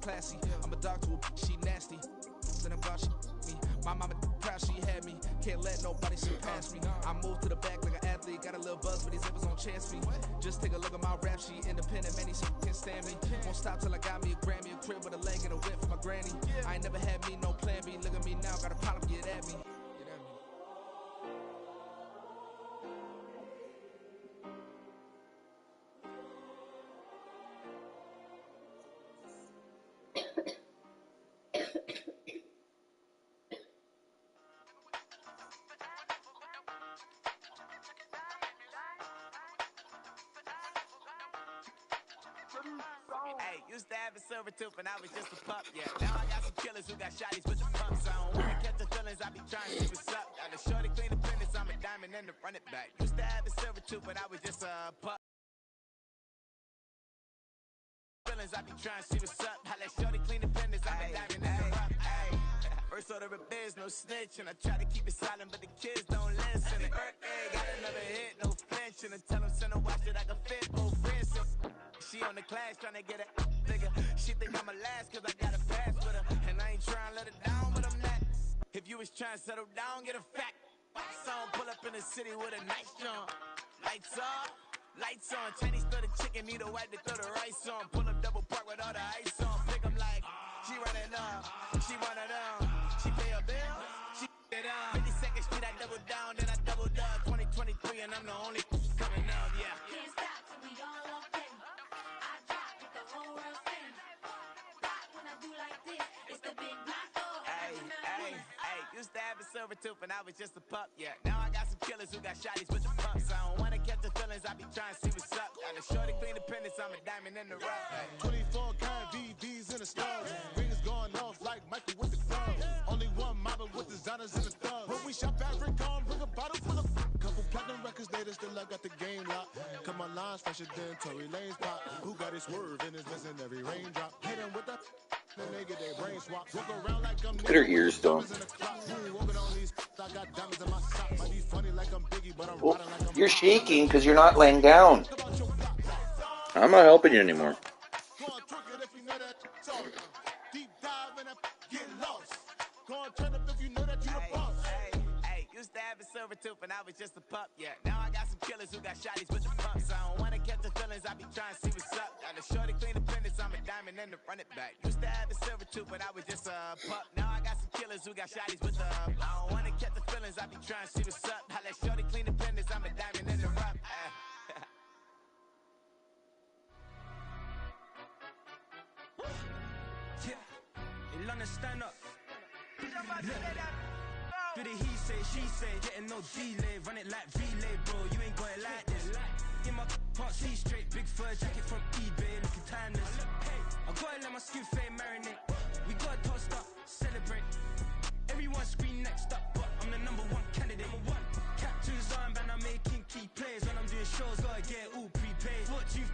classy. I'm a dog to a bitch, she nasty. Then about she me. My mama proud she had me. Can't let nobody surpass me. I moved to the back like an athlete. Got a little buzz, but these zippers on chance me. Just take a look at my rap sheet. Independent, many so can't stand me. Won't stop till I got me a Grammy, a crib with a leg and a whip for my granny. I ain't never had me no plan B. Look at me now, got a problem, get at me. Hey, used to have a silver tooth and I was just a pup, yeah. Now I got some killers who got shotties with the pumps on. When I catch the feelings, I be trying to see what's up. Got a shorty clean the fitness, I'm a diamond and to run it back. Used to have a silver tooth, but I was just a pup. Feelings, I be trying to see what's up. I let shorty clean the fitness, I'm a diamond and to run it. First order of biz, no snitch, and I try to keep it silent, but the kids don't listen. And got another hit, no flinch, and I tell them send a watch that I can fit both wrists. She on the class trying to get a nigga. She think I'm a last cause I got a pass with her. And I ain't trying to let her down, but I'm not. If you was trying to settle down, get a fact. Song pull up in the city with a nice jump. Lights off, lights on. Chinese throw the chicken, need a wipe to throw the rice on. Pull up double park with all the ice on. Pick 'em like, she running up, she one of them. She pay her bill, she it up. 52nd Street, I double down, then I doubled up. 2023 and I'm the only coming up, yeah. Can't stop till we all locked in. I drop with the whole world spin. Rock when I do like this, it's the big black dog. Hey, used to have a silver tooth and I was just a pup, yeah. Now I got some killers who got shotties with the pumps. I don't wanna catch the feelings, I be trying to see what's up. Got a shorty clean the pendants, I'm a diamond in the rough. 24 karat VVs in the stars. Rings going off like Michael with the club. Only one model with designers in the thugs. When we shop at Rick on, bring a bottle full of couple platinum records later, still I got the game locked. Cause my lines fresher than Tory Lane's pop. Who got his swerve and is missing every raindrop. Hit them with the then they get their brain swap. Walk around like I'm Look at her ears, though. Oh, you're shaking because you're not laying down. I'm not helping you anymore. Used to have a silver tooth and I was just a pup, yeah. Now I got some killers who got shotties with the pumps. I don't wanna catch the feelings, I be trying to see what's up. Got a shorty clean the pendants, I'm a diamond and to run it back. Used to have a silver tooth, but I was just a pup. Now I got some killers who got shotties with the I don't wanna catch the feelings, I be trying to see what's up. I let shorty clean the pendants, I'm a diamond and to run. Yeah, in London, stand up. Do the he say, she say, getting no delay, run it like relay, bro. You ain't going like this. In my can't see straight, big fur jacket from eBay, looking timeless. Hey, I gotta let my skin fade marinate. We gotta toast up, celebrate. Everyone scream next up, but I'm the #1 candidate. Captain's armband, I'm making key plays. When I'm doing shows, gotta get all prepaid. What you?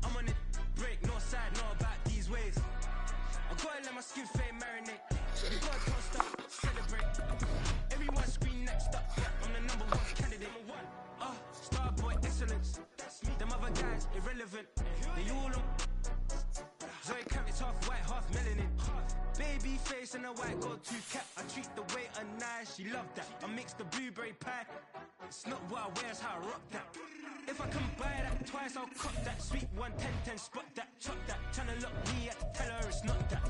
I'm on it, break, no side, no about these ways. I gotta let my skin fade marinate. We gotta toast up, celebrate. Everyone scream next up, I'm the #1 candidate. Star boy excellence. Them other guys irrelevant. They all on. Zoe Kravitz half white, half melanin. Baby face and a white gold tooth cap. I treat the waiter nice, she love that. I mix the blueberry pie. It's not what I wear, it's how I rock that. If I can buy that twice, I'll cut that. Sweet 110, spot that, chop that. Tryna look me at, tell her it's not that.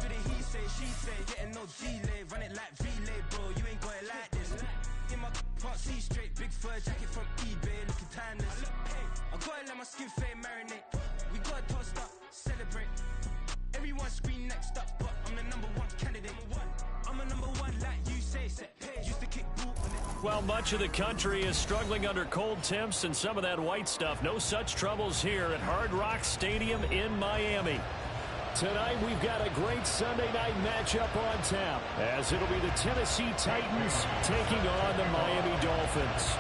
Do the he say, she say, getting no delay. Run it like relay, bro, you ain't going like this. In my can't see straight, big fur jacket from eBay, looking timeless. I gotta let my skin fade marinate. We gotta toast up, celebrate. Everyone scream next up, but I'm the #1 candidate. I'm a #1 like you say, set pay. Used to kick boot on it. Well, much of the country is struggling under cold temps and some of that white stuff. No such troubles here at Hard Rock Stadium in Miami. Tonight, we've got a great Sunday night matchup on tap, as it'll be the Tennessee Titans taking on the Miami Dolphins.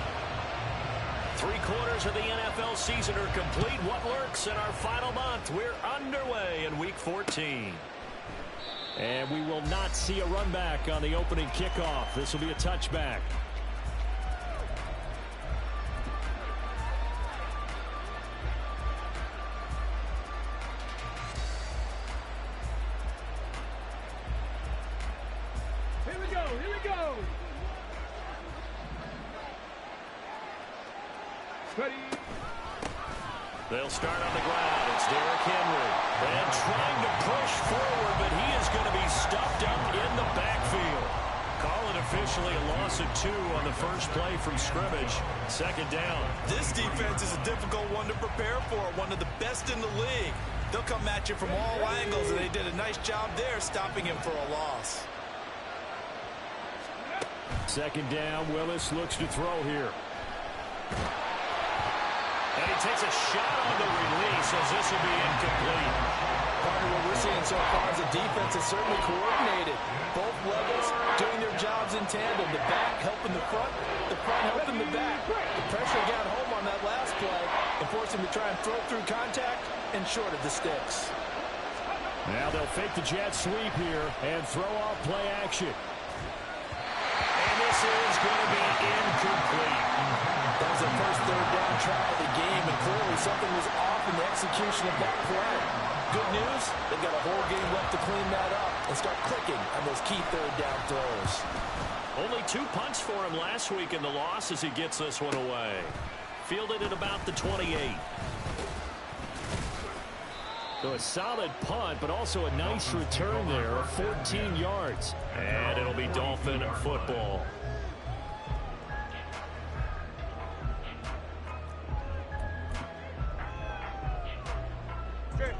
3/4 of the NFL season are complete. What works in our final month? We're underway in Week 14. And we will not see a run back on the opening kickoff. This will be a touchback. They'll start on the ground. It's Derrick Henry. And trying to push forward, but he is going to be stuffed up in the backfield. Call it officially a loss of 2 on the first play from scrimmage. Second down. This defense is a difficult one to prepare for, one of the best in the league. They'll come at you from all angles, and they did a nice job there stopping him for a loss. Second down, Willis looks to throw here. And he takes a shot on the release as this will be incomplete. Part of what we're seeing so far is the defense is certainly coordinated. Both levels doing their jobs in tandem. The back helping the front helping the back. The pressure got home on that last play and forced him to try and throw through contact and short of the sticks. Now they'll fake the jet sweep here and throw off play action. And this is going to be incomplete. That was the first third down try of the game, and clearly something was off in the execution of that play. Good news, they've got a whole game left to clean that up and start clicking on those key third down throws. Only 2 punts for him last week in the loss as he gets this one away. Fielded at about the 28. So a solid punt, but also a nice return there of 14 yards. And it'll be Dolphin football.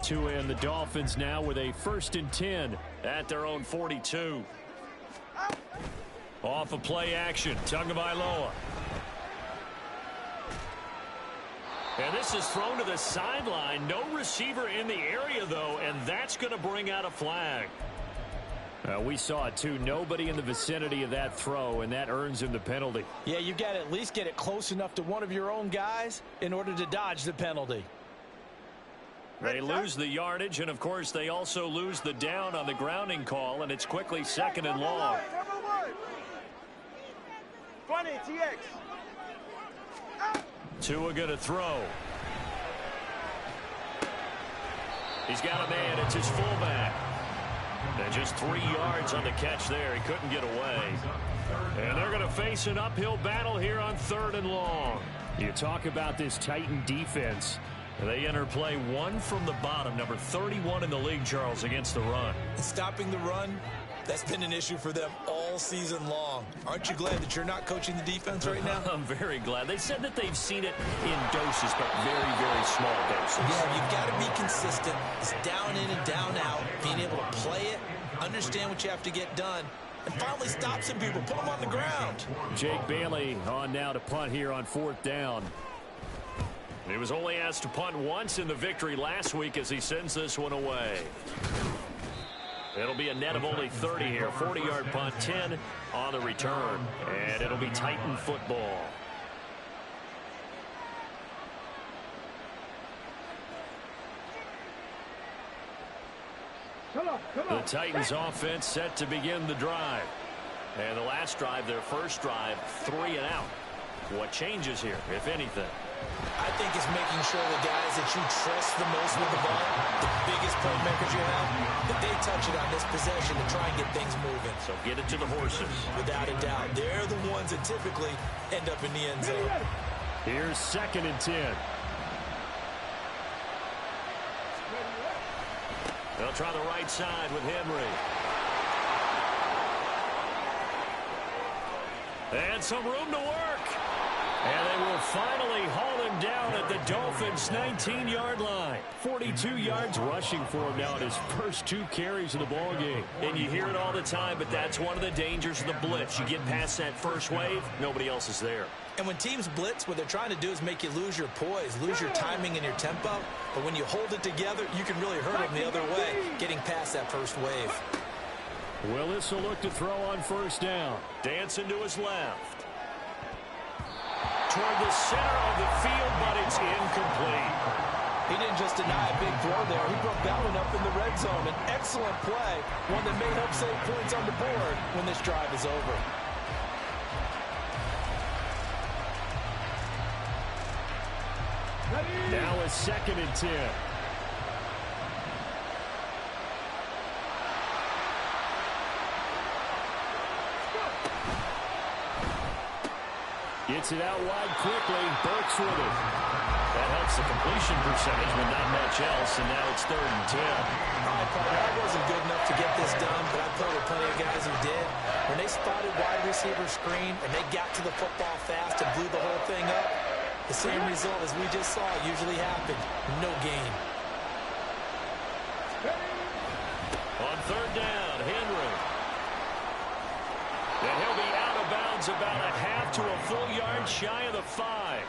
To end the Dolphins now with a 1st and 10 at their own 42. Off of play action, Tagovailoa. And this is thrown to the sideline. No receiver in the area, though, and that's going to bring out a flag. We saw it, too. Nobody in the vicinity of that throw, and that earns him the penalty. Yeah, you've got to at least get it close enough to one of your own guys in order to dodge the penalty. They lose the yardage, and, of course, they also lose the down on the grounding call, and it's quickly 2nd and long. 20, TX. Tua going to throw. He's got a man. It's his fullback. And just 3 yards on the catch there. He couldn't get away. And they're going to face an uphill battle here on 3rd and long. You talk about this Titan defense. They enter play 1 from the bottom, number 31 in the league, Charles, against the run. Stopping the run, that's been an issue for them all season long. Aren't you glad that you're not coaching the defense right now? I'm very glad. They said that they've seen it in doses, but very, very small doses. Yeah, you've got to be consistent. It's down in and down out, being able to play it, understand what you have to get done, and finally stop some people, put them on the ground. Jake Bailey on now to punt here on 4th down. He was only asked to punt once in the victory last week as he sends this one away. It'll be a net of only 30 here. 40-yard punt, 10 on the return. And it'll be Titan football. The Titans offense set to begin the drive. And the last drive, their first drive, 3 and out. What changes here, if anything? I think it's making sure the guys that you trust the most with the ball, the biggest playmakers you have, that they touch it on this possession to try and get things moving. So get it to the horses. Without a doubt. They're the ones that typically end up in the end zone. Here's 2nd and 10. They'll try the right side with Henry. And some room to work. And they will finally haul him down at the Dolphins' 19-yard line. 42 yards rushing for him now in his first 2 carries of the ball game. And you hear it all the time, but that's one of the dangers of the blitz. You get past that first wave, nobody else is there. And when teams blitz, what they're trying to do is make you lose your poise, lose your timing and your tempo. But when you hold it together, you can really hurt them the other way, getting past that first wave. Willis will look to throw on 1st down. Dancing to his left. Toward the center of the field, but it's incomplete. He didn't just deny a big throw there. He broke that one up in the red zone. An excellent play, one that may help save points on the board when this drive is over. Now it's 2nd and 10. Gets it out wide quickly. Burks with it. That helps the completion percentage, but not much else, and now it's 3rd and 10. All right, Paul, I wasn't good enough to get this done, but I played with plenty of guys who did. When they spotted wide receiver screen and they got to the football fast and blew the whole thing up, the same result as we just saw usually happened. No gain. On 3rd down, Henry. And he'll be out of bounds about a half to a full yard shy of the 5.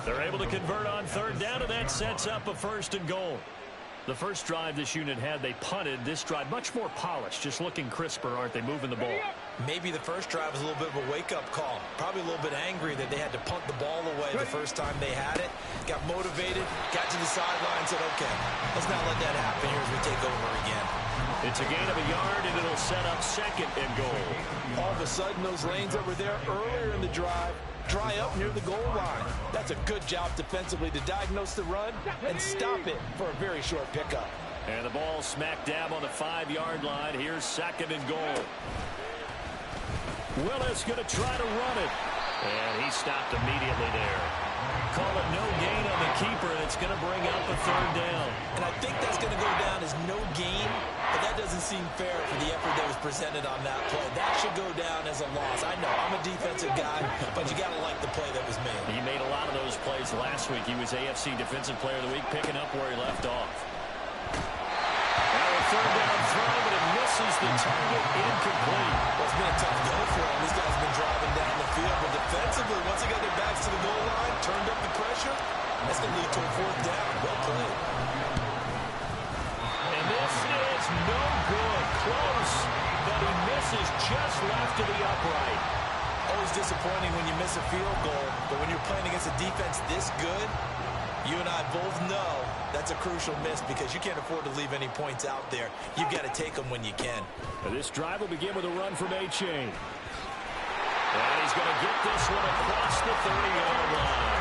They're able to convert on 3rd down, and that sets up a 1st and goal. The first drive this unit had, they punted. This drive, much more polished, just looking crisper, aren't they, moving the ball? Maybe the first drive was a little bit of a wake-up call. Probably a little bit angry that they had to punt the ball away the first time they had it. Got motivated, got to the sideline, said, okay, let's not let that happen here as we take over again. It's a gain of a yard, and it'll set up 2nd and goal. All of a sudden, those lanes that were there earlier in the drive dry up near the goal line. That's a good job defensively to diagnose the run and stop it for a very short pickup. And the ball smack dab on the 5-yard line. Here's 2nd and goal. Willis going to try to run it. And he stopped immediately there. Call it no gain on the keeper, and it's going to bring up a 3rd down. And I think that's going to go down as no gain, but that doesn't seem fair for the effort that was presented on that play. That should go down as a loss. I know, I'm a defensive guy, but you got to like the play that was made. He made a lot of those plays last week. He was AFC Defensive Player of the Week, picking up where he left off. Now a 3rd down throw, but it misses the target, incomplete. Well, it's been a tough go for him. These guys have been driving down the field, but defensively, once they got their backs to the goal line, turned up the pressure, that's going to lead to a 4th down. Well played. And this is no good. Close, but he misses just left of the upright. Always disappointing when you miss a field goal, but when you're playing against a defense this good, you and I both know that's a crucial miss because you can't afford to leave any points out there. You've got to take them when you can. And this drive will begin with a run from A-Chain. And he's going to get this one across the 30-yard line.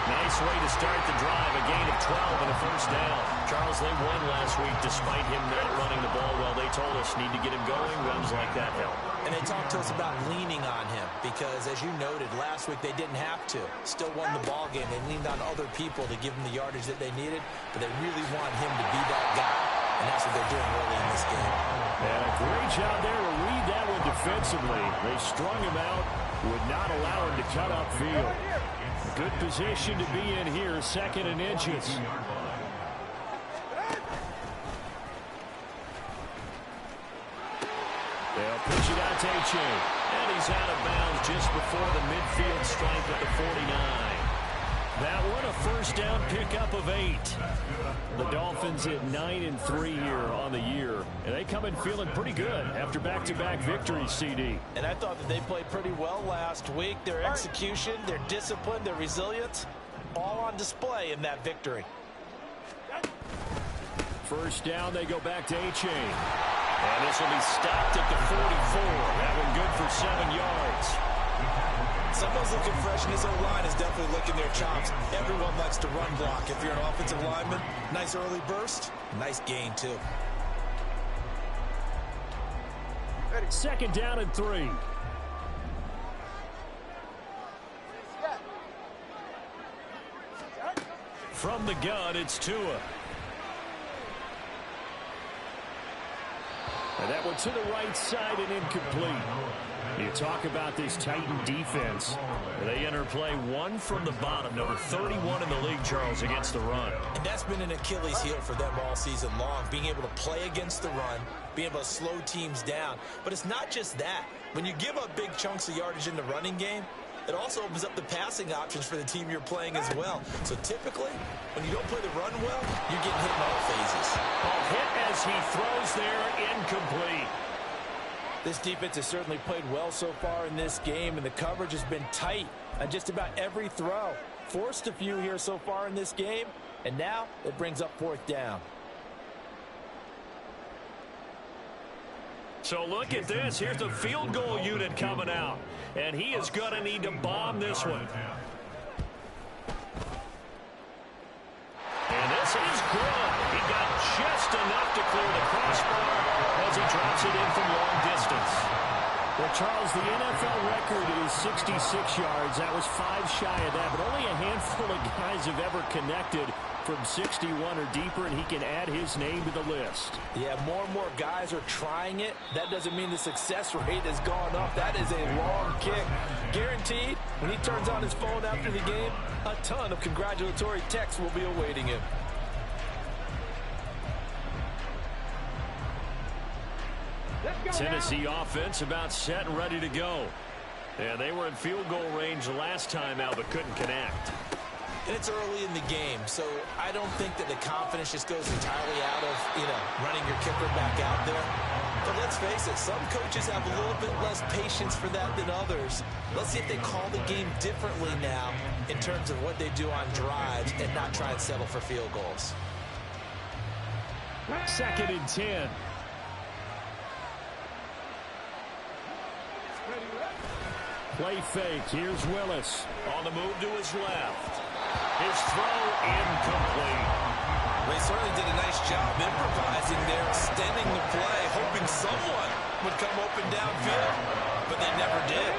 Nice way to start the drive, a gain of 12 and a 1st down. Charles, they won last week despite him not running the ball well. They told us need to get him going. Runs like that help. And they talked to us about leaning on him because, as you noted, last week they didn't have to. Still won the ball game. They leaned on other people to give them the yardage that they needed, but they really want him to be that guy, and that's what they're doing early in this game. And a great job there to read that one defensively. They strung him out, would not allow him to cut upfield. Good position to be in here, 2nd and inches. They'll pitch it out to A-Chain. And he's out of bounds just before the midfield stripe at the 49. That one a 1st down pickup of 8. The Dolphins at 9-3 here on the year. And they come in feeling pretty good after back-to-back victories, CD. And I thought that they played pretty well last week. Their execution, their discipline, their resilience, all on display in that victory. 1st down, they go back to A-Chain. And this will be stopped at the 44. That one good for 7 yards. Someone's looking fresh, and his O-line is definitely licking their chops. Everyone likes to run block. If you're an offensive lineman, nice early burst, nice gain, too. 2nd down and 3. From the gun, it's Tua. And that one to the right side and incomplete. You talk about this Titan defense. They enter play 1 from the bottom, number 31 in the league, Charles, against the run. And that's been an Achilles heel for them all season long, being able to play against the run, being able to slow teams down. But it's not just that. When you give up big chunks of yardage in the running game, it also opens up the passing options for the team you're playing as well. So typically, when you don't play the run well, you're getting hit in all phases. Ball hit as he throws there, incomplete. This defense has certainly played well so far in this game, and the coverage has been tight on just about every throw. Forced a few here so far in this game, and now it brings up 4th down. So look at this. Here's the field goal unit coming out, and he is going to need to bomb this one. And this is good. He got just enough to clear the crossbar as he drops it in from long distance. Well, Charles, the NFL record is 66 yards. That was 5 shy of that, but only a handful of guys have ever connected from 61 or deeper, and he can add his name to the list. Yeah, more and more guys are trying it. That doesn't mean the success rate has gone up. That is a long kick. Guaranteed, when he turns on his phone after the game, a ton of congratulatory texts will be awaiting him. Tennessee offense about set and ready to go. Yeah, they were in field goal range last time out, but couldn't connect. And it's early in the game, so I don't think that the confidence just goes entirely out of, running your kicker back out there. But let's face it, some coaches have a little bit less patience for that than others. Let's see if they call the game differently now in terms of what they do on drives and not try and settle for field goals. 2nd and 10. Play fake. Here's Willis. On the move to his left. His throw incomplete. They certainly did a nice job improvising there, extending the play, hoping someone would come open downfield, but they never did.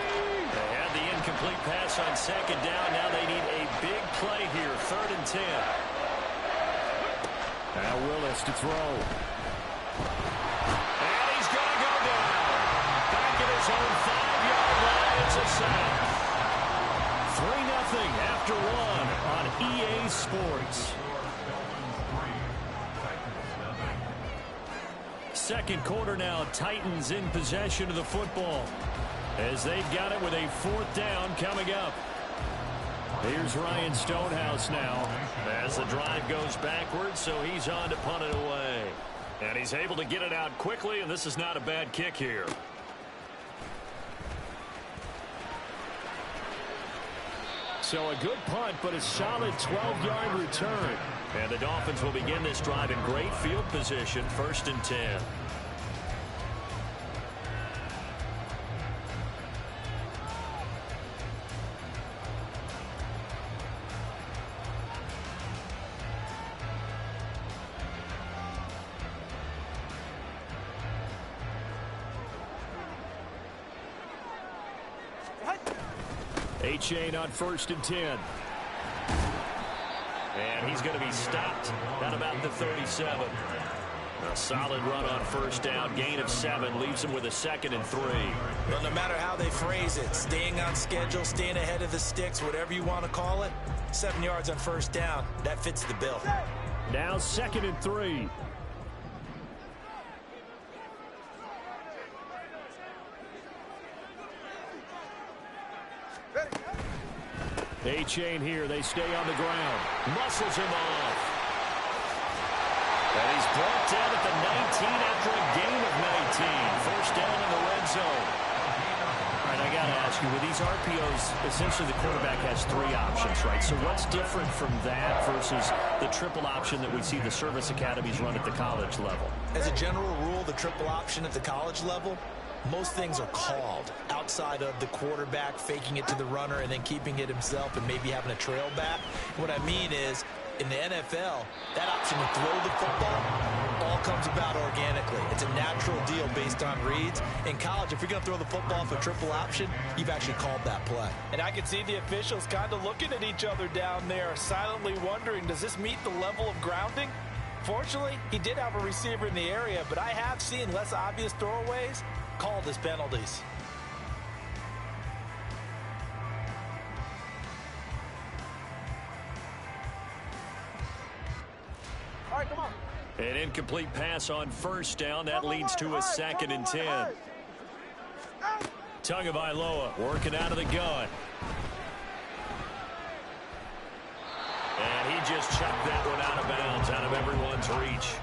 They had the incomplete pass on 2nd down. Now they need a big play here. 3rd and 10. Now Willis to throw. And he's going to go down. Back at his own 5-yard line. It's a sack. 3-0 after 1 on EA Sports. Second quarter now, Titans in possession of the football as they've got it with a 4th down coming up. Here's Ryan Stonehouse now as the drive goes backwards, so he's on to punt it away. And he's able to get it out quickly, and this is not a bad kick here. So a good punt, but a solid 12-yard return. And the Dolphins will begin this drive in great field position, 1st and 10. A-Chain on 1st and 10. And he's going to be stopped at about the 37. A solid run on 1st down. Gain of 7 leaves him with a 2nd and 3. Well, no matter how they phrase it, staying on schedule, staying ahead of the sticks, whatever you want to call it, 7 yards on 1st down, that fits the bill. Now 2nd and 3. A-Chain here. They stay on the ground. Muscles him off. And he's brought down at the 19 after a gain of 19. 1st down in the red zone. All right, I got to ask you, with these RPOs, essentially the quarterback has 3 options, right? So what's different from that versus the triple option that we see the service academies run at the college level? As a general rule, the triple option at the college level, most things are called outside of the quarterback faking it to the runner and then keeping it himself and maybe having a trail back. What I mean is, in the NFL, that option to throw the football all comes about organically. It's a natural deal based on reads. In college, if you're going to throw the football for triple option, you've actually called that play. And I can see the officials kind of looking at each other down there, silently wondering, does this meet the level of grounding? Fortunately, he did have a receiver in the area, but I have seen less obvious throwaways called as penalties. All right, come on. An incomplete pass on 1st down. That leads to a 2nd and 10. Tagovailoa working out of the gun. And he just chucked that one out of bounds, out of everyone's reach.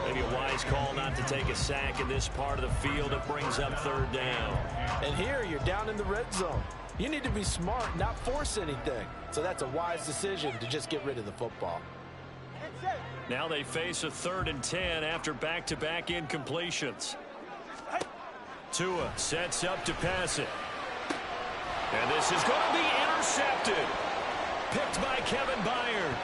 Maybe a wise call not to take a sack in this part of the field. It brings up 3rd down. And here you're down in the red zone. You need to be smart, not force anything. So that's a wise decision to just get rid of the football. Now they face a 3rd and 10 after back-to-back incompletions. Tua sets up to pass it. And this is going to be intercepted. Picked by Kevin Byard.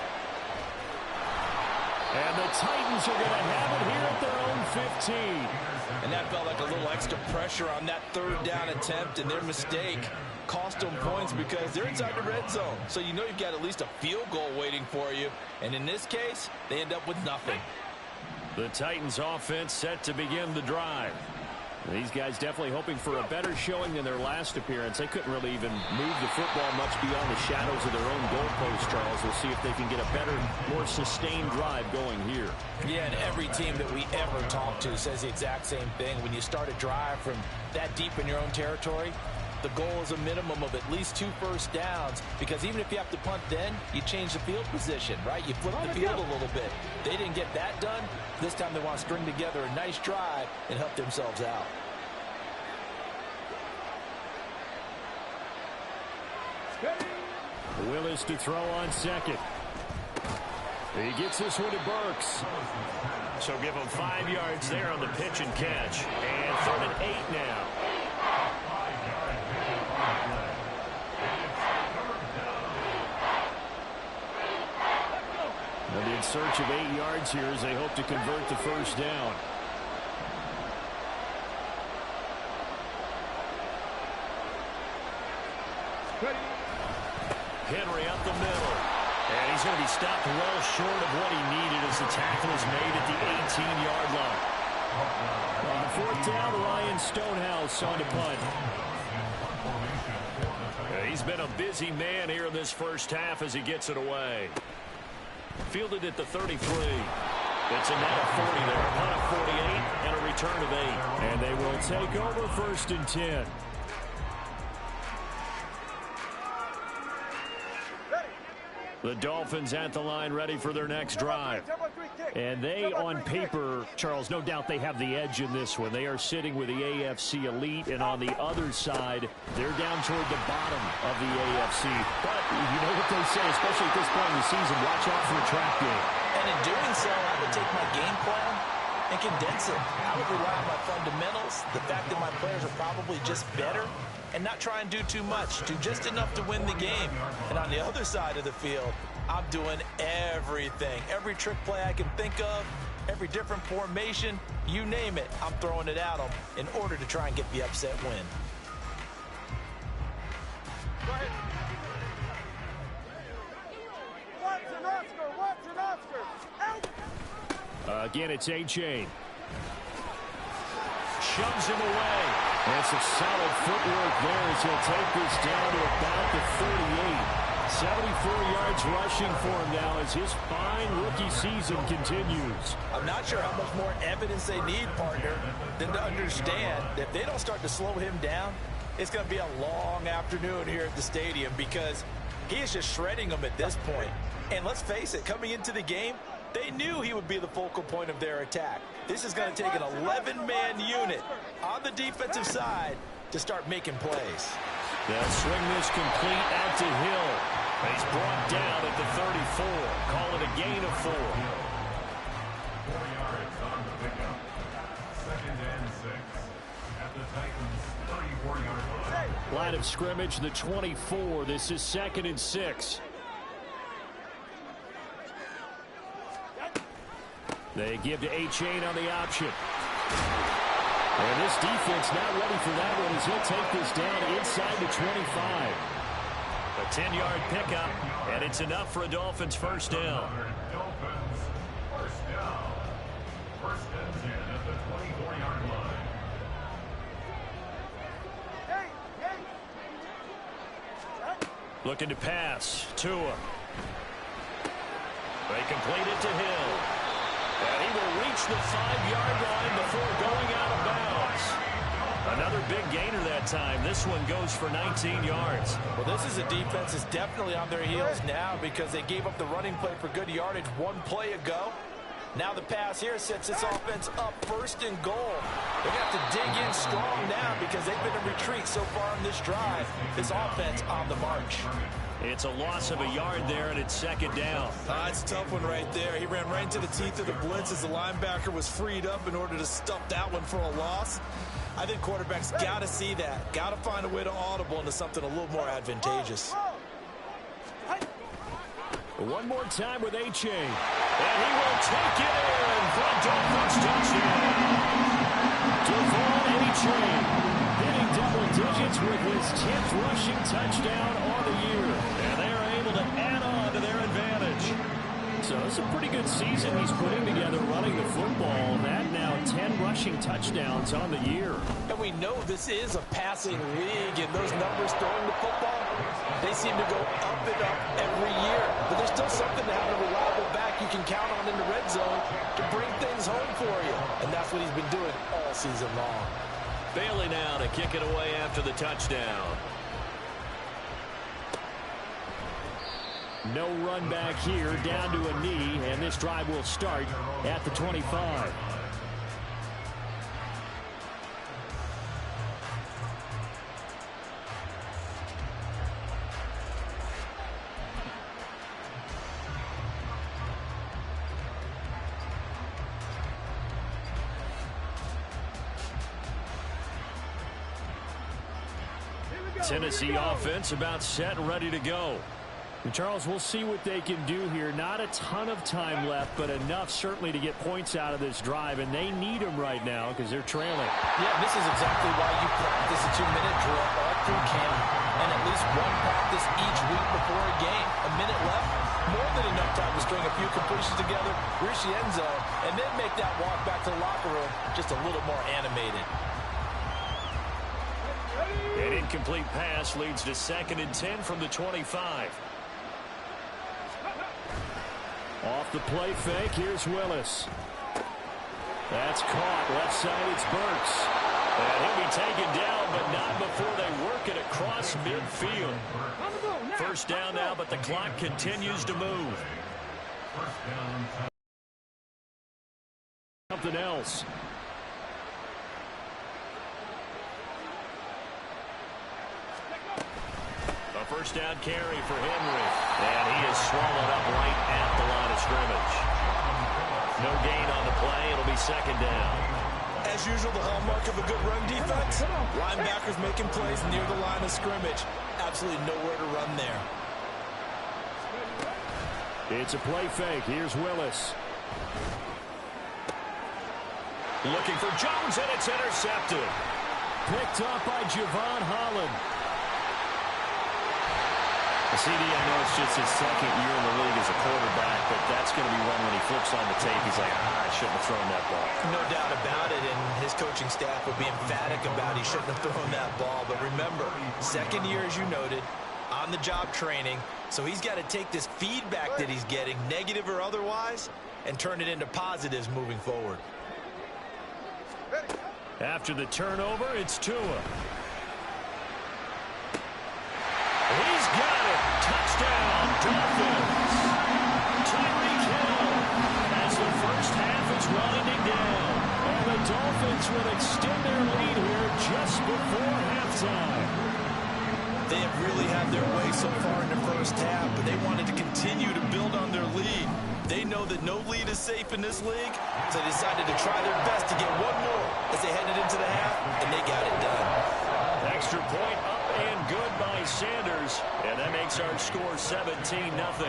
And the Titans are going to have it here at their own 15. And that felt like a little extra pressure on that third down attempt, and their mistake cost them points because they're inside the red zone. So you know you've got at least a field goal waiting for you. And in this case, they end up with nothing. The Titans offense set to begin the drive. These guys definitely hoping for a better showing than their last appearance. They couldn't really even move the football much beyond the shadows of their own goalpost, Charles. We'll see if they can get a better, more sustained drive going here. Yeah, and every team that we ever talk to says the exact same thing. When you start a drive from that deep in your own territory, the goal is a minimum of at least 2 first downs, because even if you have to punt then, you change the field position, right? You flip the field a little bit. They didn't get that done. This time they want to string together a nice drive and help themselves out. Willis to throw on second. He gets this one to Burks. So give him 5 yards there on the pitch and catch. And 3rd and 8 now. They'll be in search of 8 yards here as they hope to convert the first down. Henry up the middle. And he's going to be stopped well short of what he needed as the tackle is made at the 18-yard line. On the 4th down, Ryan Stonehouse on to punt. He's been a busy man here in this first half as he gets it away. Fielded at the 33. It's a net of 40 there. A punt of 48 and a return of 8. And they will take over 1st and 10. The Dolphins at the line ready for their next drive. And they, on paper, Charles, no doubt they have the edge in this one. They are sitting with the AFC elite, and on the other side, they're down toward the bottom of the AFC. But you know what they say, especially at this point in the season, watch out for a trap game. And in doing so, I would take my game plan and condense it. I would rely on my fundamentals, the fact that my players are probably just better, and not try and do too much, do just enough to win the game. And on the other side of the field, I'm doing everything. Every trick play I can think of, every different formation, you name it, I'm throwing it at them in order to try and get the upset win. Go ahead. Watch an Oscar. Again, it's A-Chain. Shoves him away. And some solid footwork there as he'll take this down to about the 38. 74 yards rushing for him now as his fine rookie season continues. I'm not sure how much more evidence they need, partner, than to understand that if they don't start to slow him down, it's going to be a long afternoon here at the stadium because he is just shredding them at this point. And let's face it, coming into the game, they knew he would be the focal point of their attack. This is going to take an 11-man unit on the defensive side to start making plays. They'll swing this complete out to Hill. He's brought down at the 34. Call it a gain of 4. 4 yards on the pickup. 2nd and 6 at the Titans' 34-yard line. Line of scrimmage, the 24. This is 2nd and 6. They give to A-Chain on the option. And this defense not ready for that one as he'll take this down inside the 25. A 10-yard pickup, and it's enough for a Dolphins first down. Dolphins first down. 1st and 10 at the 24-yard line. Looking to pass. Tua. They complete it to Hill. And he will reach the 5-yard line before going out of bounds. Another big gainer that time. This one goes for 19 yards. Well, this is a defense that's definitely on their heels now because they gave up the running play for good yardage one play ago. Now the pass here sets this offense up 1st and goal. They're going to have to dig in strong now because they've been in retreat so far on this drive. This offense on the march. It's a loss of a yard there, and it's 2nd down. It's a tough one right there. He ran right into the teeth of the blitz as the linebacker was freed up in order to stuff that one for a loss. I think quarterbacks got to see that. Got to find a way to audible into something a little more advantageous. One more time with A-Chain. And he will take it in for a Dolphins touchdown. Devon A-Chain hitting double digits with his 10th rushing touchdown on the year. And they are able to add on to their advantage. So it's a pretty good season he's putting together running the football. That now 10 rushing touchdowns on the year. And we know this is a passing league, and those numbers throwing the football, they seem to go up and up every year. But there's still something to have a reliable back you can count on in the red zone to bring things home for you. And that's what he's been doing all season long. Bailey now to kick it away after the touchdown. No run back here, down to a knee, and this drive will start at the 25. Tennessee offense about set and ready to go. And Charles, we'll see what they can do here. Not a ton of time left, but enough certainly to get points out of this drive, and they need them right now because they're trailing. Yeah, this is exactly why you practice a 2-minute drill all through camp, and at least one practice each week before a game. A minute left, more than enough time to string a few completions together, reach the end zone, and then make that walk back to the locker room just a little more animated. An incomplete pass leads to 2nd and 10 from the 25. Off the play fake, here's Willis. That's caught. Left side, it's Burks. And he'll be taken down, but not before they work it across midfield. First down now, but the clock continues to move. Something else. A first down carry for Henry. And he is swallowed up right at the line of scrimmage. No gain on the play. It'll be 2nd down. As usual, the hallmark of a good run defense, linebackers making plays near the line of scrimmage. Absolutely nowhere to run there. It's a play fake. Here's Willis. Looking for Jones, and it's intercepted. Picked up by Javon Holland. CD, I know it's just his 2nd year in the league as a quarterback, but that's going to be one when he flips on the tape. He's like, I shouldn't have thrown that ball. No doubt about it, and his coaching staff would be emphatic about he shouldn't have thrown that ball. But remember, 2nd year, as you noted, on-the-job training, so he's got to take this feedback that he's getting, negative or otherwise, and turn it into positives moving forward. After the turnover, it's Tua. He's got it. Touchdown, Dolphins. Tyreek Hill as the first half is winding down. And the Dolphins will extend their lead here just before halftime. They have really had their way so far in the first half, but they wanted to continue to build on their lead. They know that no lead is safe in this league, so they decided to try their best to get one more as they headed into the half, and they got it done. Extra point up and good by Sanders, and that makes our score 17-0.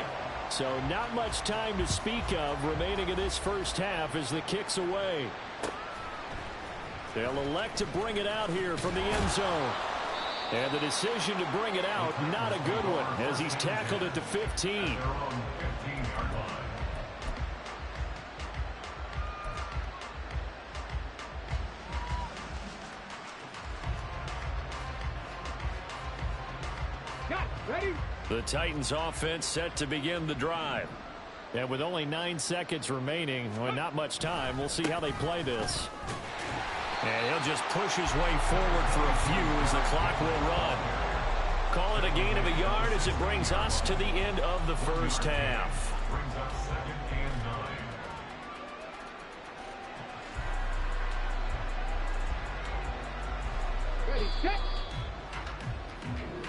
So not much time to speak of remaining in this first half as the kick's away. They'll elect to bring it out here from the end zone. And the decision to bring it out, not a good one, as he's tackled at the 15. The Titans offense set to begin the drive. And with only 9 seconds remaining, well, not much time, we'll see how they play this. And he'll just push his way forward for a few as the clock will run. Call it a gain of a yard as it brings us to the end of the first half. Brings up 2nd and 9. Ready, set.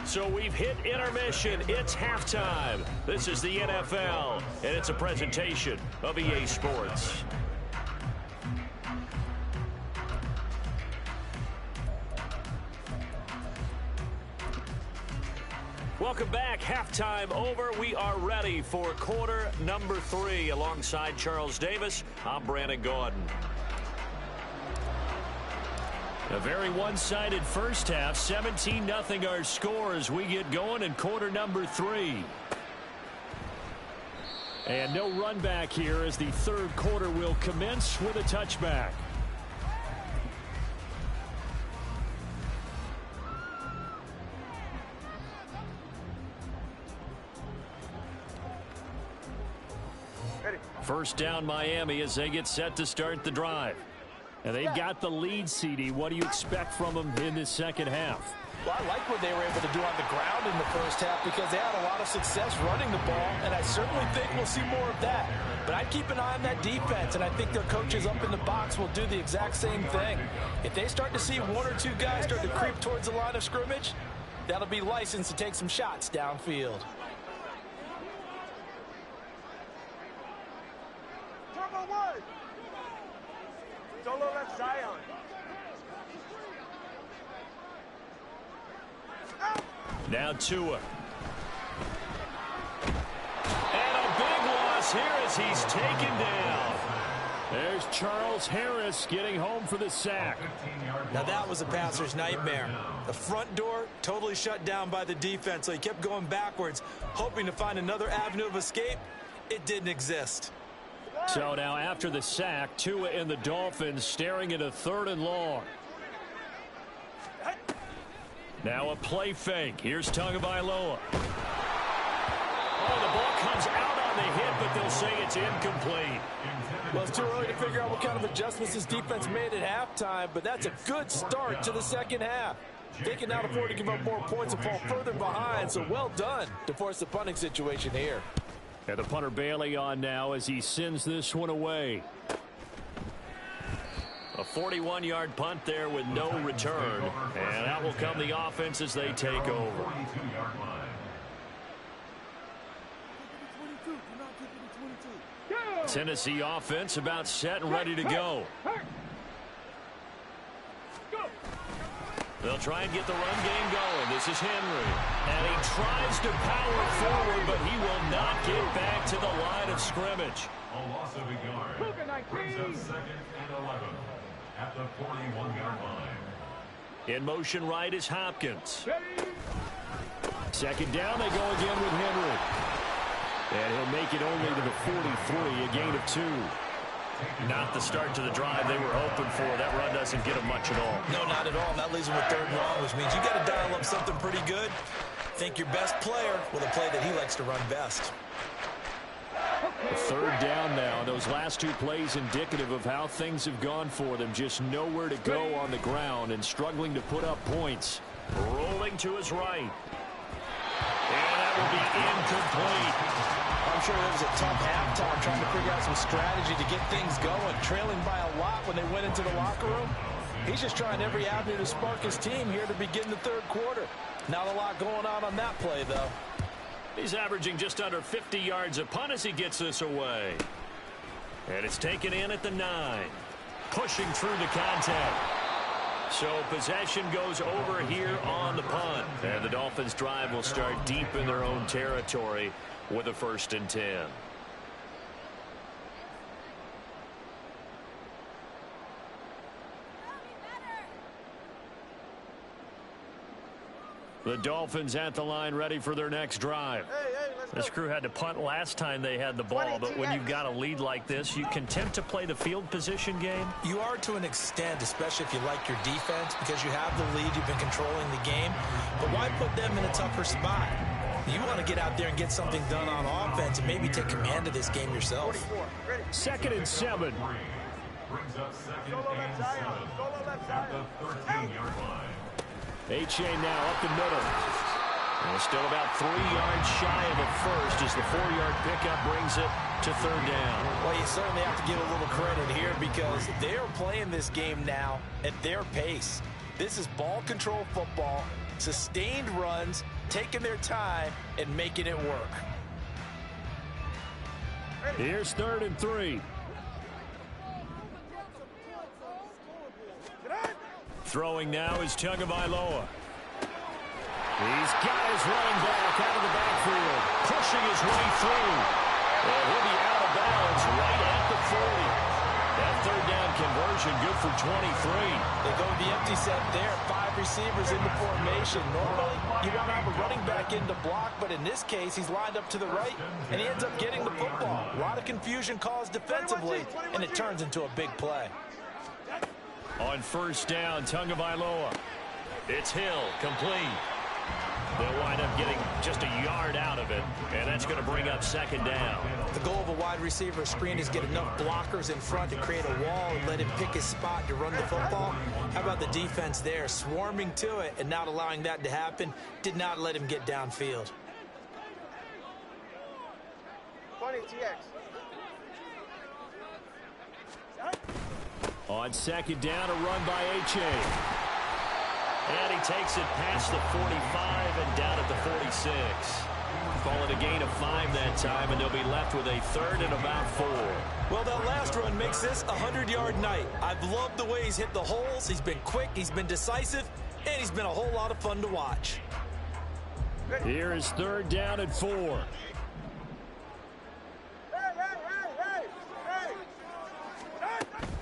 So we've hit intermission. It's halftime. This is the NFL, and it's a presentation of EA Sports. Welcome back. Halftime over. We are ready for quarter number 3. Alongside Charles Davis, I'm Brandon Gordon. A very one-sided first half. 17-0 our score as we get going in quarter number 3. And no run back here as the third quarter will commence with a touchback. First down Miami as they get set to start the drive. And they've got the lead, CD. What do you expect from them in this second half? Well, I like what they were able to do on the ground in the first half because they had a lot of success running the ball, and I certainly think we'll see more of that. But I'd keep an eye on that defense, and I think their coaches up in the box will do the exact same thing. If they start to see one or two guys start to creep towards the line of scrimmage, that'll be licensed to take some shots downfield. Solo left Zion. Now Tua. And a big loss here as he's taken down. There's Charles Harris getting home for the sack. Now that was a passer's nightmare. The front door totally shut down by the defense, so he kept going backwards, hoping to find another avenue of escape. It didn't exist. So now after the sack, Tua and the Dolphins staring at a 3rd and long. Now a play fake. Here's Tagovailoa. Oh, the ball comes out on the hit, but they'll say it's incomplete. Well, it's too early to figure out what kind of adjustments this defense made at halftime, but that's a good start to the second half. They can now afford to give up more points and fall further behind, so well done to force the punting situation here. And the punter Bailey on now as he sends this one away. A 41-yard punt there with no return. And out will come the offense as they take over. Tennessee offense about set and ready to go. They'll try and get the run game going. This is Henry. And he tries to power forward, but he will not get back to the line of scrimmage. A loss of a yard. Brings up 2nd and 11 at the 41-yard line. In motion right is Hopkins. Second down, they go again with Henry. And he'll make it only to the 43, a gain of 2. Not the start to the drive they were hoping for. That run doesn't get them much at all. No, not at all. And that leaves them with 3rd and long, which means you got to dial up something pretty good. Think your best player with a play that he likes to run best. A 3rd down now. Those last 2 plays indicative of how things have gone for them. Just nowhere to go on the ground and struggling to put up points. Rolling to his right. And that will be incomplete. I'm sure it was a tough halftime trying to figure out some strategy to get things going, trailing by a lot when they went into the locker room. He's just trying every avenue to spark his team here to begin the 3rd quarter. Not a lot going on that play, though. He's averaging just under 50 yards a punt as he gets this away. And it's taken in at the 9. Pushing through the contact. So possession goes over here on the punt. And the Dolphins' drive will start deep in their own territory with a 1st and 10. The Dolphins at the line ready for their next drive. This crew had to punt last time they had the ball, but when you've got a lead like this, you can tempt to play the field position game. You are to an extent, especially if you like your defense, because you have the lead, you've been controlling the game. But why put them in a tougher spot? You want to get out there and get something done on offense and maybe take command of this game yourself. 2nd and 7. Brings up 2nd and 7 at the 13-yard line. H.A. now up the middle. And still about 3 yards shy of a first as the 4-yard pickup brings it to 3rd down. Well, you certainly have to give a little credit here because they are playing this game now at their pace. This is ball control football, sustained runs, taking their time, and making it work. Here's 3rd and 3. Throwing now is Tagovailoa. He's got his running back out of the backfield, pushing his way through. And he'll be out of bounds right at the 40. That third down conversion good for 23. They go to the empty set there. 5 receivers in the formation. Normally, you want to have a running back in the block, but in this case, he's lined up to the right, and he ends up getting the football. A lot of confusion caused defensively, and it turns into a big play. On first down, Tagovailoa. It's Hill, complete. They'll wind up getting just a yard out of it, and that's going to bring up second down. The goal of a wide receiver screen is get enough blockers in front to create a wall and let him pick his spot to run the football. How about the defense there, swarming to it and not allowing that to happen? Did not let him get downfield. 20 TX. On second down, a run by H.A. And he takes it past the 45 and down at the 46. Call it a gain of 5 that time, and they'll be left with a third and about 4. Well, that last run makes this a 100-yard night. I've loved the way he's hit the holes. He's been quick, he's been decisive, and he's been a whole lot of fun to watch. Here is third down and 4.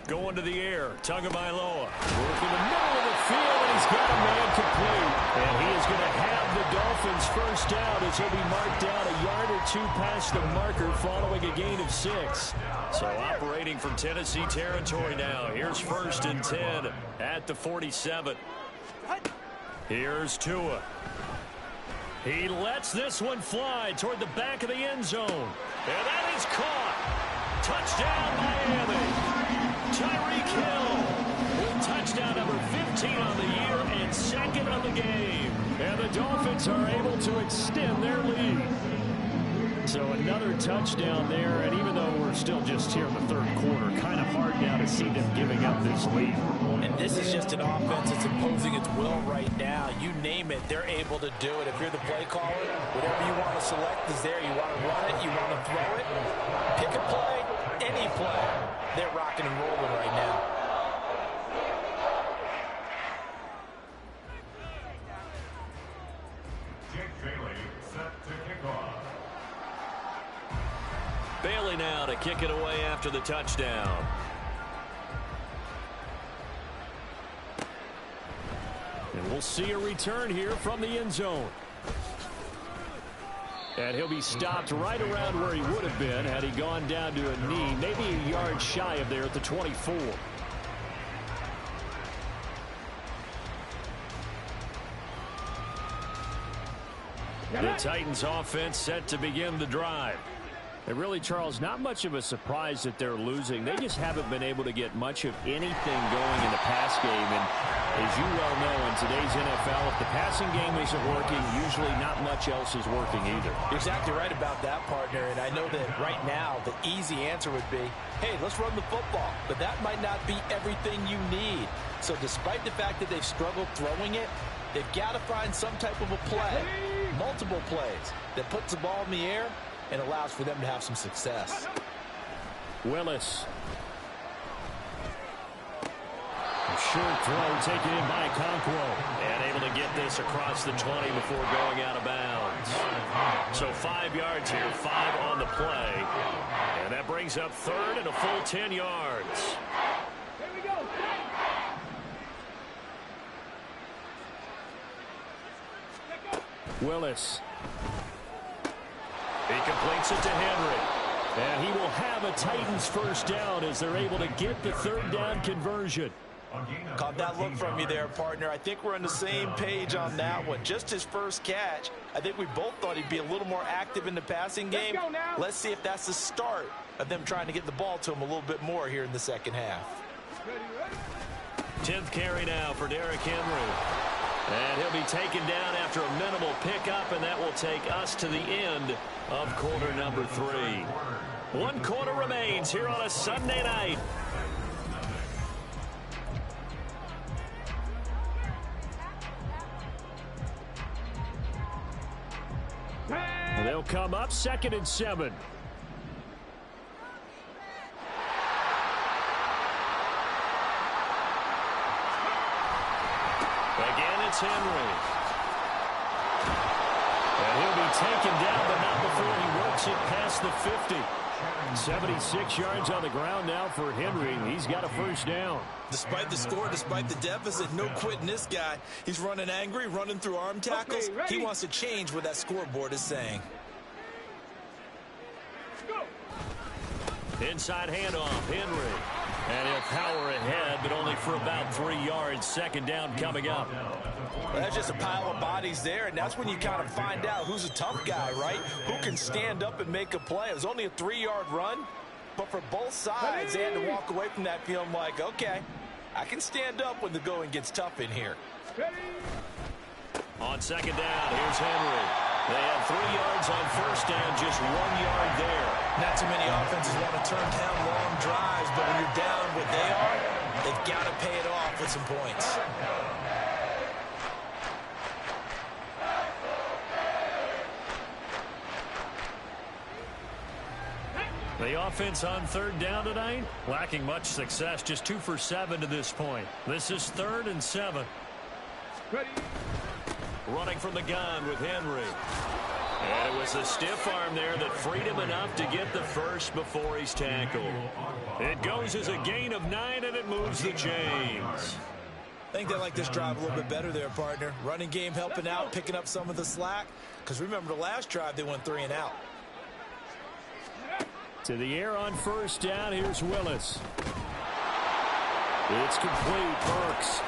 Going to the air, Tagovailoa. Working the middle of the field, and he's got a man complete. And he is going to have the Dolphins first down as he'll be marked down a yard or 2 past the marker following a gain of 6. So operating from Tennessee territory now. Here's first and 10 at the 47. Here's Tua. He lets this one fly toward the back of the end zone. And that is caught. Touchdown, Miami. Tyreek Hill with touchdown number 15 on the year and second of the game. And the Dolphins are able to extend their lead. So another touchdown there, and even though we're still just here in the third quarter, kind of hard now to see them giving up this lead. And this is just an offense that's imposing its will right now. You name it, they're able to do it. If you're the play caller, whatever you want to select is there. You want to run it, you want to throw it, pick a play, any play. They're rocking and rolling right now. Bailey now to kick it away after the touchdown. And we'll see a return here from the end zone. And he'll be stopped right around where he would have been had he gone down to a knee, maybe a yard shy of there at the 24. The Titans offense set to begin the drive. And really, Charles, not much of a surprise that they're losing. They just haven't been able to get much of anything going in the pass game. And as you well know, in today's NFL, if the passing game isn't working, usually not much else is working either. You're exactly right about that, partner. And I know that right now the easy answer would be, hey, let's run the football. But that might not be everything you need. So despite the fact that they've struggled throwing it, they've got to find some type of a play, multiple plays, that puts the ball in the air and allows for them to have some success. Willis. A short throw taken in by Conquo. And able to get this across the 20 before going out of bounds. So 5 yards here, 5 on the play. And that brings up third and a full 10 yards. Here we go. Willis. He completes it to Henry. And he will have a Titans first down as they're able to get the third down conversion. Caught that look from you there, partner. I think we're on the same page on that one. Just his first catch. I think we both thought he'd be a little more active in the passing game. Let's see if that's the start of them trying to get the ball to him a little bit more here in the second half. 10th carry now for Derrick Henry. And he'll be taken down after a minimal pickup, and that will take us to the end of quarter number 3. 1 quarter remains here on a Sunday night. They'll come up 2nd and 7. Again, it's Henry. And he'll be taken down, but not before he works it past the 50. 76 yards on the ground now for Henry. He's got a first down. Despite the score, despite the deficit, no quitting this guy. He's running angry, running through arm tackles. He wants to change what that scoreboard is saying. Inside handoff, Henry. And he'll power ahead, but only for about 3 yards. Second down coming up. Well, that's just a pile of bodies there, and that's when you kind of find out who's a tough guy, right? Who can stand up and make a play. It was only a 3-yard run, but for both sides, they had to walk away from that feeling like, okay, I can stand up when the going gets tough in here. On second down, here's Henry. They had 3 yards on first down, just 1 yard there. Not too many offenses want to turn down long drives, but when you're down what they are, they've got to pay it off with some points. The offense on third down tonight, lacking much success, just 2 for 7 to this point. This is 3rd and 7. Ready. Running from the gun with Henry. And it was a stiff arm there that freed him enough to get the first before he's tackled. It goes as a gain of 9, and it moves the chains. I think they like this drive a little bit better there, partner. Running game helping out, picking up some of the slack. Because remember, the last drive, they went 3 and out. To the air on first down, here's Willis. It's complete, Burks.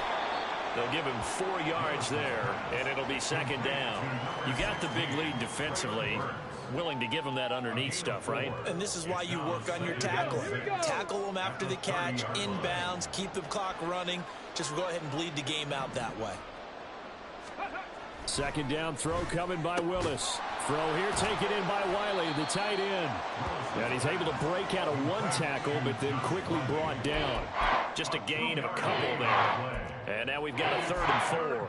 They'll give him 4 yards there, and it'll be second down. You got the big lead defensively. Willing to give him that underneath stuff, right? And this is why you work on your tackling. Tackle them after the catch, inbounds, keep the clock running. Just go ahead and bleed the game out that way. Second down throw coming by Willis. Throw here taken in by Wiley, the tight end. And he's able to break out of 1 tackle, but then quickly brought down. Just a gain of a couple there. And now we've got a 3rd and 4.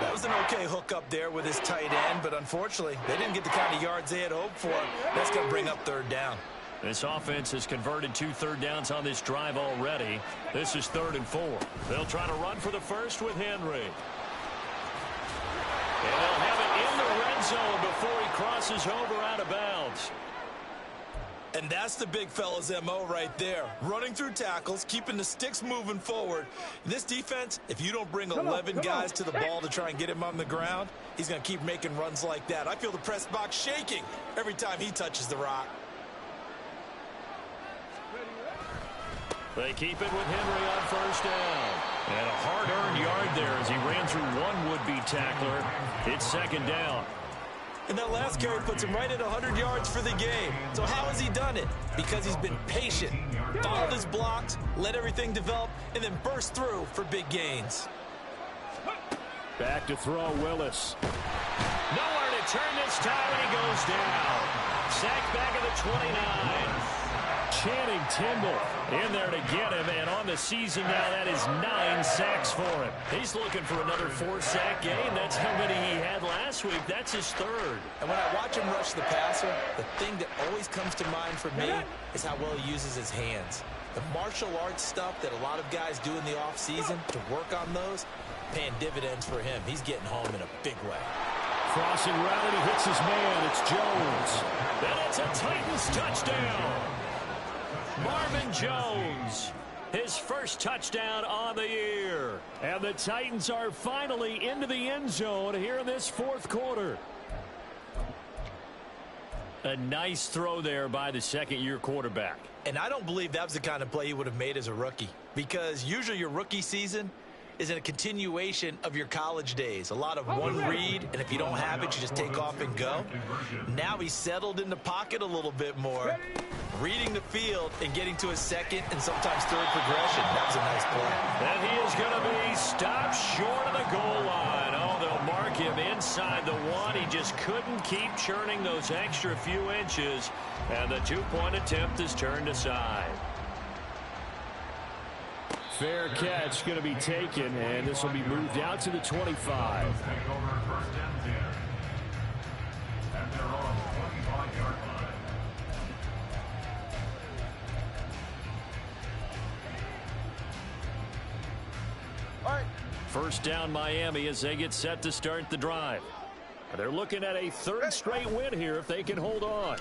That was an okay hook up there with his tight end, but unfortunately, they didn't get the kind of yards they had hoped for. That's going to bring up 3rd down. This offense has converted 2 third downs on this drive already. This is 3rd and 4. They'll try to run for the first with Henry. And they'll have it in the red zone before he crosses over out of bounds. And that's the big fella's MO right there. Running through tackles, keeping the sticks moving forward. This defense, if you don't bring 11 guys to the ball to try and get him on the ground, he's going to keep making runs like that. I feel the press box shaking every time he touches the rock. They keep it with Henry on first down. And a hard-earned yard there as he ran through 1 would-be tackler. It's second down. And that last carry puts him right at 100 yards for the game. So how has he done it? Because he's been patient, followed his blocks, let everything develop, and then burst through for big gains. Back to throw, Willis. Nowhere to turn this time, and he goes down. Sacked back at the 29. Channing Tindall in there to get him, and on the season now, that is 9 sacks for him. He's looking for another 4-sack game. That's how many he had last week. That's his 3rd. And when I watch him rush the passer, the thing that always comes to mind for me is how well he uses his hands. The martial arts stuff that a lot of guys do in the offseason to work on those, paying dividends for him. He's getting home in a big way. Crossing route, and he hits his man. It's Jones. And it's a Titans touchdown. Marvin Jones, his first touchdown on the year. And the Titans are finally into the end zone here in this 4th quarter. A nice throw there by the second-year quarterback. And I don't believe that was the kind of play he would have made as a rookie. Because usually your rookie season is in a continuation of your college days. A lot of one read, and if you don't have it, you just take off and go. Now he's settled in the pocket a little bit more, reading the field and getting to his 2nd and sometimes 3rd progression. That was a nice play. And he is going to be stopped short of the goal line. Oh, they'll mark him inside the 1. He just couldn't keep churning those extra few inches, and the 2-point attempt is turned aside. Fair catch going to be taken, and this will be moved out to the 25. Take over 1st and 10. And they're on the 25-yard line. All right. First down Miami as they get set to start the drive. They're looking at a third straight win here if they can hold on.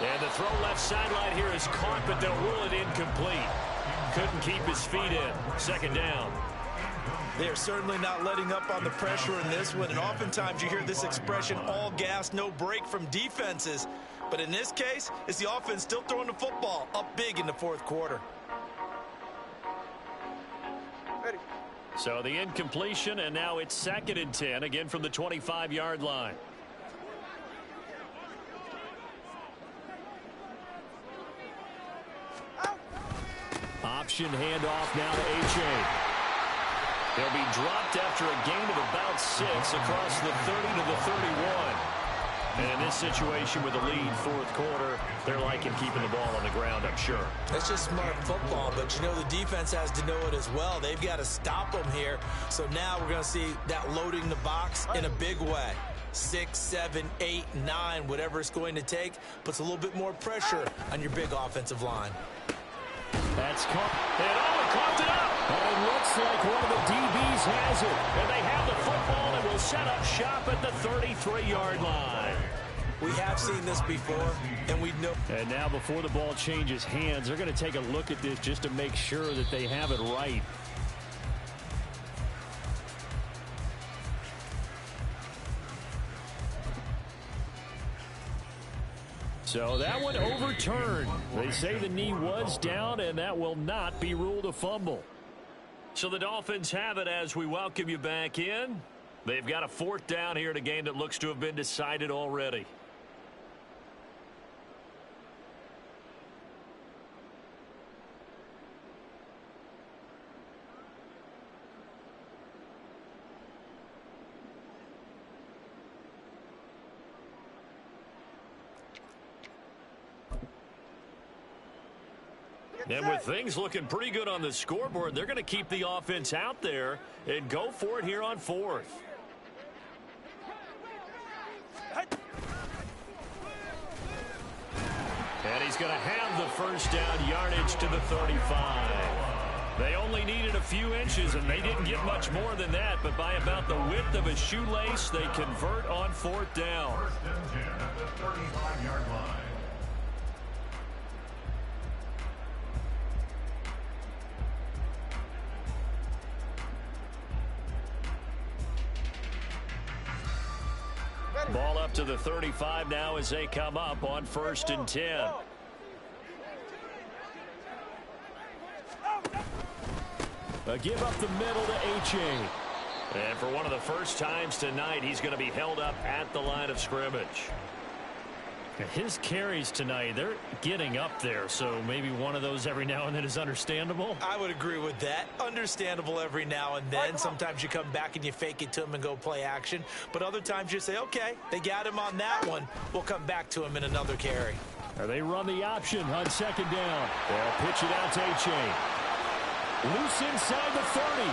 And the throw left sideline here is caught, but they'll rule it incomplete. Couldn't keep his feet in. Second down. They're certainly not letting up on the pressure in this one, and oftentimes you hear this expression, all gas, no break from defenses. But in this case, it's the offense still throwing the football up big in the fourth quarter. Ready. So the incompletion, and now it's 2nd and 10, again from the 25-yard line. Option handoff now to H.A. He'll be dropped after a gain of about 6 across the 30 to the 31. And in this situation with a lead fourth quarter, they're liking keeping the ball on the ground, I'm sure. That's just smart football, but you know the defense has to know it as well. They've got to stop them here. So now we're going to see that loading the box in a big way. 6, 7, 8, 9, whatever it's going to take, puts a little bit more pressure on your big offensive line. That's caught. And caught it up. And it looks like one of the DBs has it. And they have the football and will set up shop at the 33-yard line. We have seen this before, and we know. And now before the ball changes hands, they're going to take a look at this just to make sure that they have it right. So that one overturned. They say the knee was down, and that will not be ruled a fumble. So the Dolphins have it as we welcome you back in. They've got a 4th down here in a game that looks to have been decided already. And with things looking pretty good on the scoreboard, they're going to keep the offense out there and go for it here on 4th. And he's going to have the first down yardage to the 35. They only needed a few inches, and they didn't get much more than that, but by about the width of a shoelace, they convert on 4th down. 1st and 10 at the 35-yard line. Ball up to the 35 now as they come up on 1st and 10. A give up the middle to H.A. And for one of the first times tonight, he's going to be held up at the line of scrimmage. His carries tonight, they're getting up there, so maybe one of those every now and then is understandable. I would agree with that. Understandable every now and then. Sometimes you come back and you fake it to him and go play action. But other times you say, okay, they got him on that one. We'll come back to him in another carry. They run the option on 2nd down. They'll pitch it out to H.A. Loose inside the 30.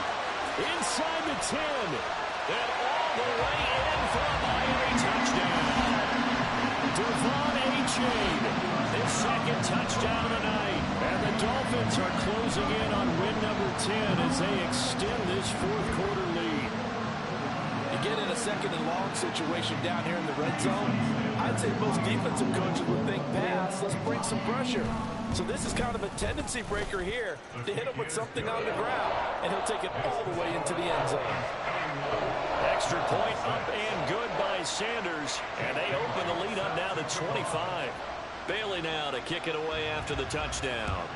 Inside the 10. And all the way in for a Miami touchdown. Devon Achane, his 2nd touchdown of the night. And the Dolphins are closing in on win number 10 as they extend this fourth quarter lead. You get in a 2nd and long situation down here in the red zone, I'd say most defensive coaches would think, pass, let's bring some pressure. So this is kind of a tendency breaker here to hit him with something on the ground, and he'll take it all the way into the end zone. Extra point up and good by Sanders, and they open the lead up now to 25. Bailey now to kick it away after the touchdown.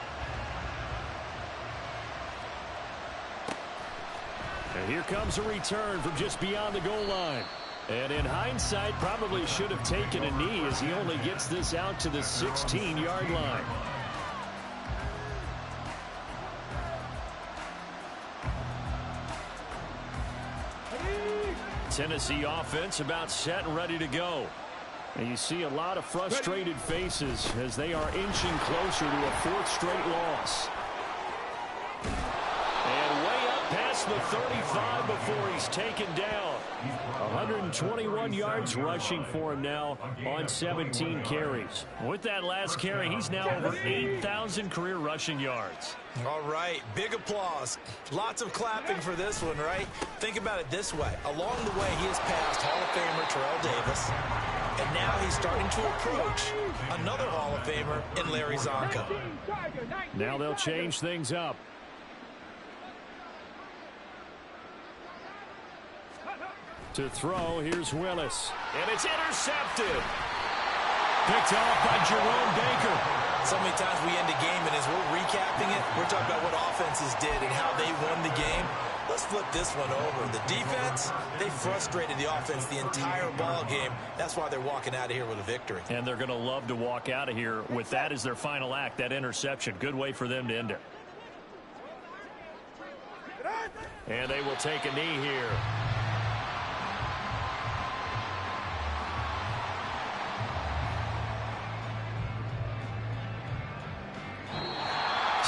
And here comes a return from just beyond the goal line. And in hindsight, probably should have taken a knee as he only gets this out to the 16-yard line. Tennessee offense about set and ready to go. And you see a lot of frustrated faces as they are inching closer to a 4th straight loss. And way up past the 35 before he's taken down. 121 yards rushing for him now on 17 carries. With that last carry, he's now over 8,000 career rushing yards. All right, big applause. Lots of clapping for this one, right? Think about it this way. Along the way, he has passed Hall of Famer Terrell Davis, and now he's starting to approach another Hall of Famer in Larry Zonka. Now they'll change things up. To throw, here's Willis. And it's intercepted. Picked off by Jerome Baker. So many times we end a game, and as we're recapping it, we're talking about what offenses did and how they won the game. Let's flip this one over. The defense, they frustrated the offense the entire ball game. That's why they're walking out of here with a victory. And they're going to love to walk out of here with that as their final act, that interception. Good way for them to end it. And they will take a knee here.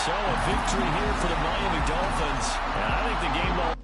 So a victory here for the Miami Dolphins. And I think the game will